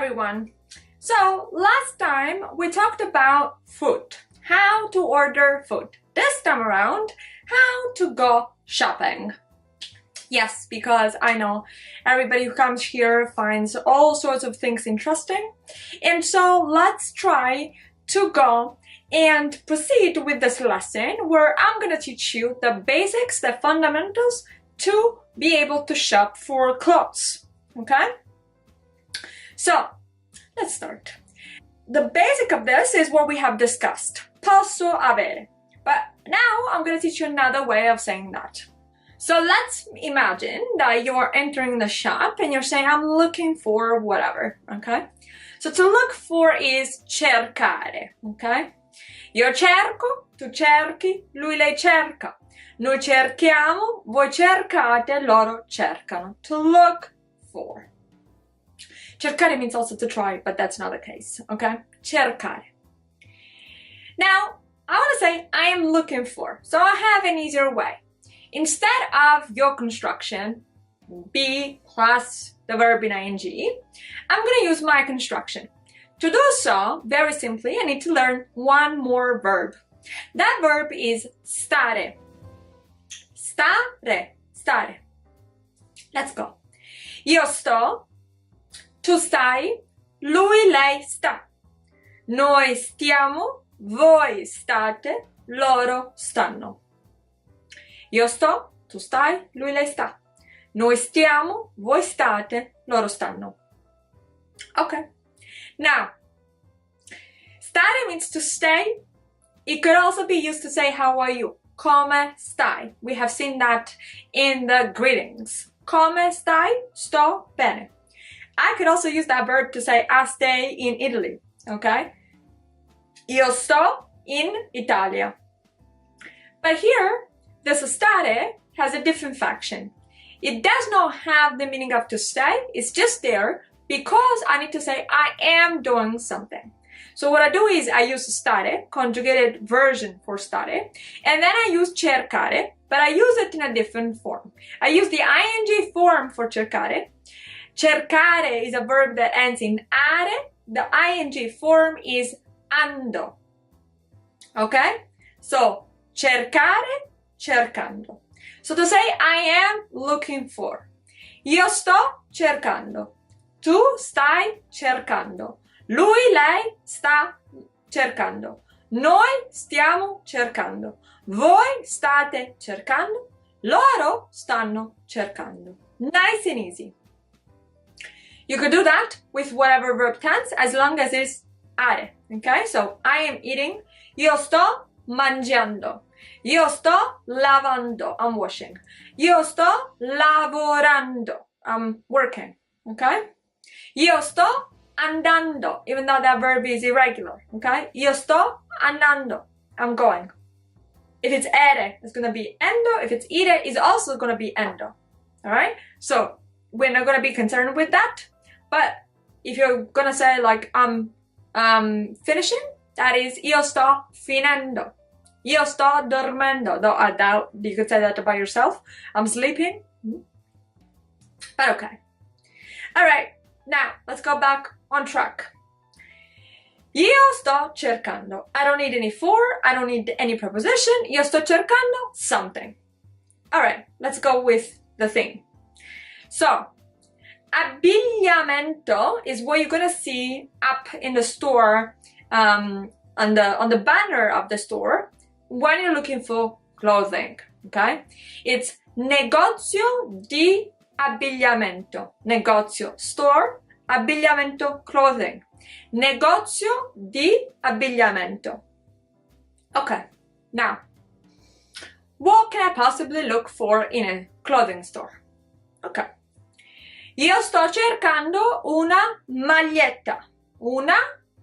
everyone! So last time we talked about food, how to order food. This time around, how to go shopping. Yes, because I know everybody who comes here finds all sorts of things interesting. And so let's try to go and proceed with this lesson where I'm going to teach you the basics, the fundamentals to be able to shop for clothes. Okay? So, let's start. The basic of this is what we have discussed. Posso avere. But now I'm going to teach you another way of saying that. So let's imagine that you're entering the shop and you're saying, I'm looking for whatever, okay? So to look for is cercare, okay? Io cerco, tu cerchi, lui lei cerca. Noi cerchiamo, voi cercate, loro cercano. To look for. Cercare means also to try, but that's not the case, okay? Cercare. Now, I want to say I am looking for, so I have an easier way. Instead of your construction, be plus the verb in ing, I'm going to use my construction. To do so, very simply, I need to learn one more verb. That verb is stare. Stare, stare. Let's go. Io sto, tu stai, lui, lei sta. Noi stiamo, voi state, loro stanno. Io sto, tu stai, lui, lei sta. Noi stiamo, voi state, loro stanno. Okay. Now, stare means to stay. It could also be used to say, how are you? Come stai? We have seen that in the greetings. Come stai? Sto bene. I could also use that verb to say, I stay in Italy. Okay? Io sto in Italia. But here, this stare has a different function. It does not have the meaning of to stay. It's just there because I need to say I am doing something. So what I do is I use stare, conjugated version for stare, and then I use cercare, but I use it in a different form. I use the ing form for cercare. Cercare is a verb that ends in are. The ing form is ando. Okay? So, cercare, cercando. So to say I am looking for. Io sto cercando. Tu stai cercando. Lui, lei sta cercando. Noi stiamo cercando. Voi state cercando. Loro stanno cercando. Nice and easy. You could do that with whatever verb tense as long as it's are. Okay? So I am eating. Io sto mangiando. Io sto lavando. I'm washing. Io sto lavorando. I'm working. Okay? Io sto andando, even though that verb is irregular. Okay? Io sto andando. I'm going. If it's ere, it's going to be endo. If it's ire, it's also going to be endo. Alright? So, we're not going to be concerned with that. But if you're going to say like, I'm finishing, that is, io sto finendo. Io sto dormendo, though I doubt you could say that about yourself. I'm sleeping. But okay. Alright, now let's go back on track. Io sto cercando. I don't need any for, I don't need any preposition. Io sto cercando something. Alright, let's go with the thing. So, abbigliamento is what you're gonna see up in the store, on the banner of the store when you're looking for clothing, okay? It's negozio di abbigliamento. Negozio, store, abbigliamento, clothing. Negozio di abbigliamento. Okay, now, what can I possibly look for in a clothing store? Okay. Io sto cercando una maglietta. Una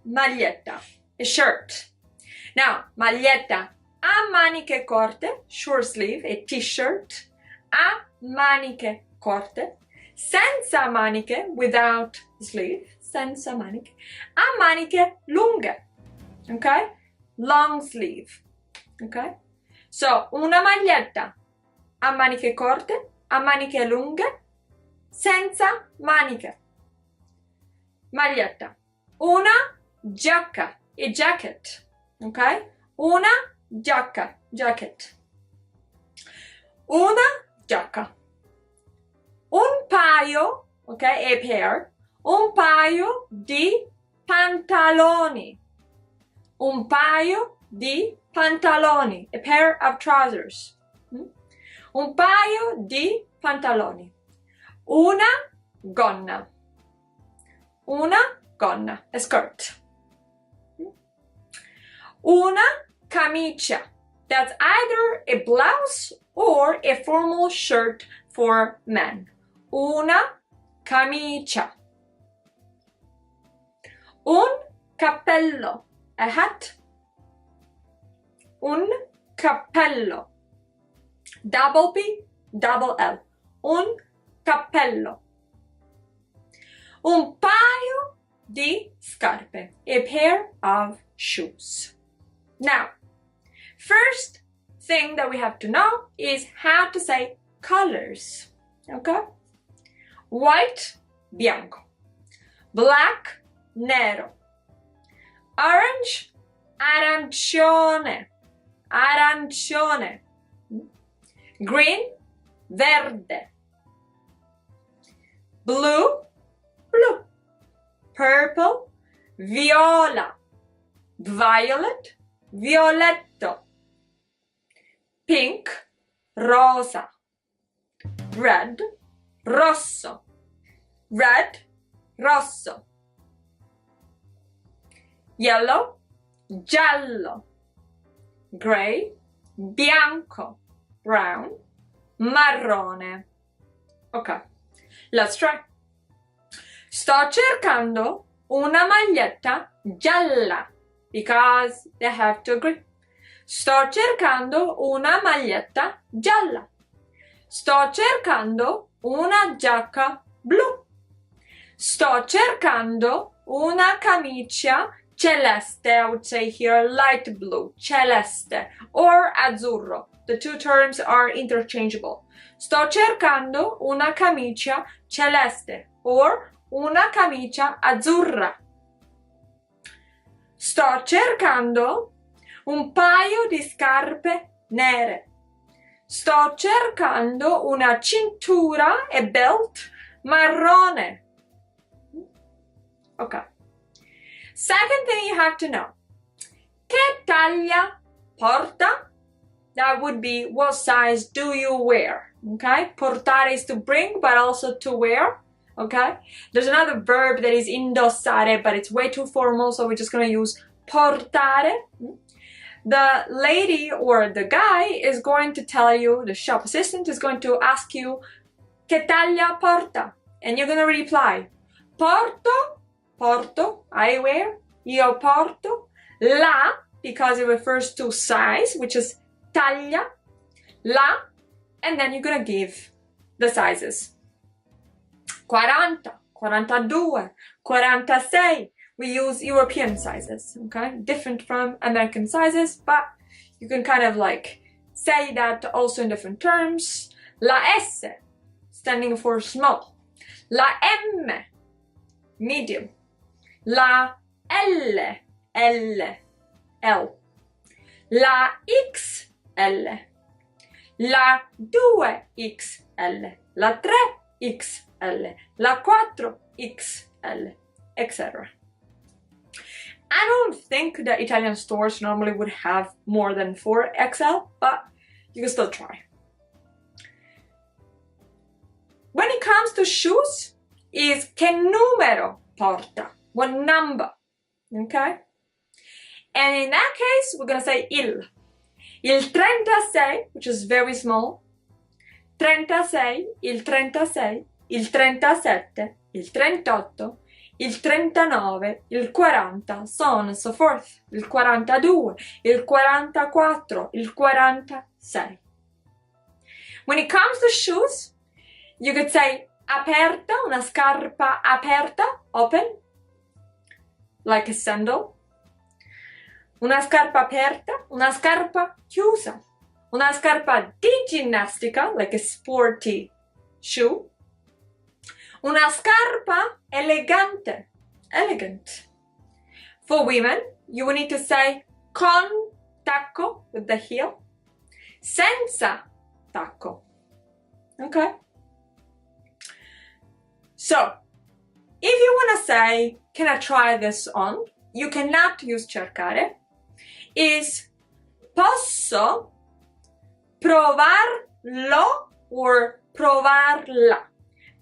maglietta. A shirt. Now, maglietta a maniche corte, short sleeve, a t-shirt, a maniche corte, senza maniche, without sleeve, senza maniche, a maniche lunghe, okay? Long sleeve, okay? So, una maglietta a maniche corte, a maniche lunghe, senza maniche. maglietta. Una giacca, a jacket, ok? Una giacca, jacket. Una giacca. Un paio, ok, a pair, un paio di pantaloni. Un paio di pantaloni, a pair of trousers. Un paio di pantaloni. Una gonna. Una gonna, a skirt. Una camicia. That's either a blouse or a formal shirt for men. Una camicia. Un cappello. A hat. Un cappello. Double P, double L. Un cappello. Un paio di scarpe. A pair of shoes. Now, first thing that we have to know is how to say colors. Okay? White, bianco. Black, nero. Orange, arancione. Arancione. Green, verde. Blue, blue. Purple, viola. Violet, violetto. Pink, rosa. Red, rosso. Red, rosso. Yellow, giallo. Gray, bianco. Brown, marrone. Okay, let's try. Sto cercando una maglietta gialla because they have to agree. Sto cercando una maglietta gialla. Sto cercando una giacca blu. Sto cercando una camicia celeste. I would say here light blue, celeste, or azzurro. The two terms are interchangeable. Sto cercando una camicia celeste or una camicia azzurra. Sto cercando un paio di scarpe nere. Sto cercando una cintura e belt marrone. Okay. Second thing you have to know. Che taglia porta? That would be what size do you wear? Okay? Portare is to bring, but also to wear. Okay? There's another verb that is indossare, but it's way too formal, so we're just going to use portare. The lady or the guy is going to tell you, the shop assistant is going to ask you, che taglia porta? And you're going to reply, porto, porto, I wear, io porto, la, because it refers to size, which is taglia, la, and then you're going to give the sizes. 40, 42, 46. We use European sizes, okay? Different from American sizes, but you can kind of like say that also in different terms. La S, standing for small. La M, medium. La L, L. La XL. La 2XL. La 3XL. La 4XL, etc. I don't think that Italian stores normally would have more than 4XL, but you can still try. When it comes to shoes, is che numero porta? What number? Okay? And in that case, we're going to say il. Il 36, which is very small. 36, il 36, il 37, il 38, il 39, il 40, so on and so forth. Il 42, il 44, il 46. When it comes to shoes, you could say aperta, una scarpa aperta, open, like a sandal. Una scarpa aperta, una scarpa chiusa. Una scarpa di ginnastica, like a sporty shoe. Una scarpa elegante, elegant. For women, you will need to say con tacco with the heel, senza tacco. Okay? So, if you want to say, can I try this on? You cannot use cercare. Is posso provarlo or provarla?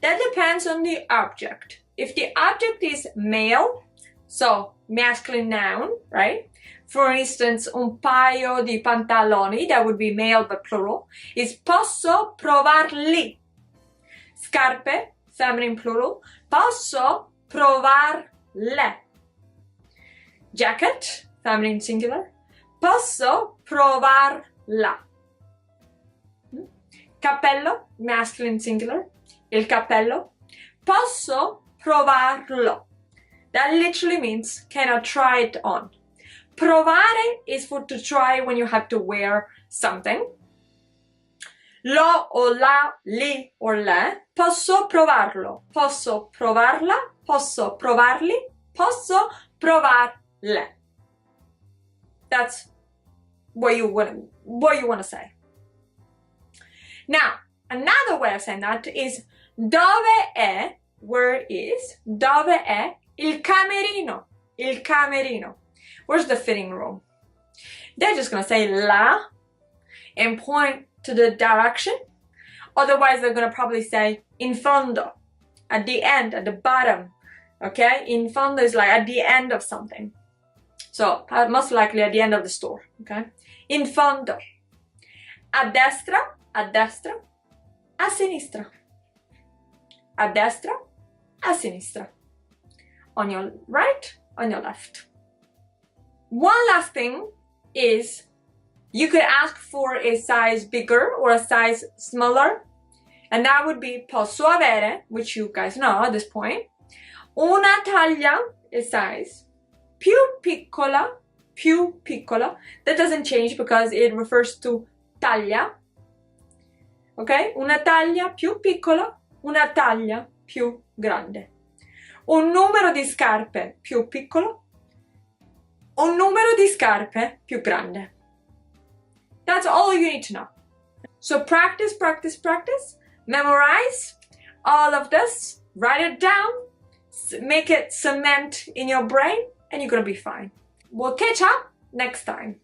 That depends on the object. If the object is male, so masculine noun, right? For instance, un paio di pantaloni, that would be male but plural, is posso provarli. Scarpe, feminine plural, posso provarle. Jacket, feminine singular, posso provarla. Cappello, masculine singular, il cappello, posso provarlo. That literally means, can I try it on? Provare is for to try when you have to wear something. Lo o la, li or le, posso provarlo, posso provarla, posso provarli, posso provarle. That's what you want to say. Now, another way of saying that is dove è, where is, dove è il camerino, il camerino. Where's the fitting room? They're just going to say la and point to the direction. Otherwise, they're going to probably say in fondo, at the end, at the bottom. Okay? In fondo is like at the end of something. So, most likely at the end of the store. Okay? In fondo. A destra, a sinistra. A destra, a sinistra. On your right, on your left. One last thing is you could ask for a size bigger or a size smaller, and that would be posso avere, which you guys know at this point, una taglia, a size, più piccola, that doesn't change because it refers to taglia, ok? Una taglia più piccola, una taglia più grande. Un numero di scarpe più piccolo, un numero di scarpe più grande. That's all you need to know. So practice, practice, practice. Memorize all of this. Write it down. Make it cement in your brain, and you're gonna be fine. We'll catch up next time.